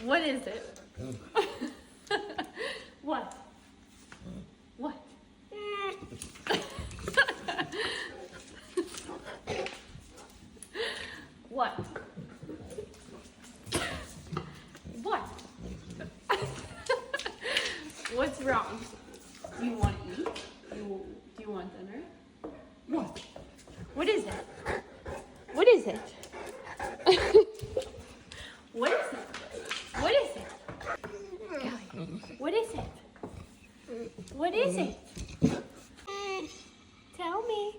What is it? What? What? What? What? What's wrong? Do you want to eat? Do you want dinner? What? What is it? What is it? What is it? What is it? Ellie, what is it? What is it? Tell me.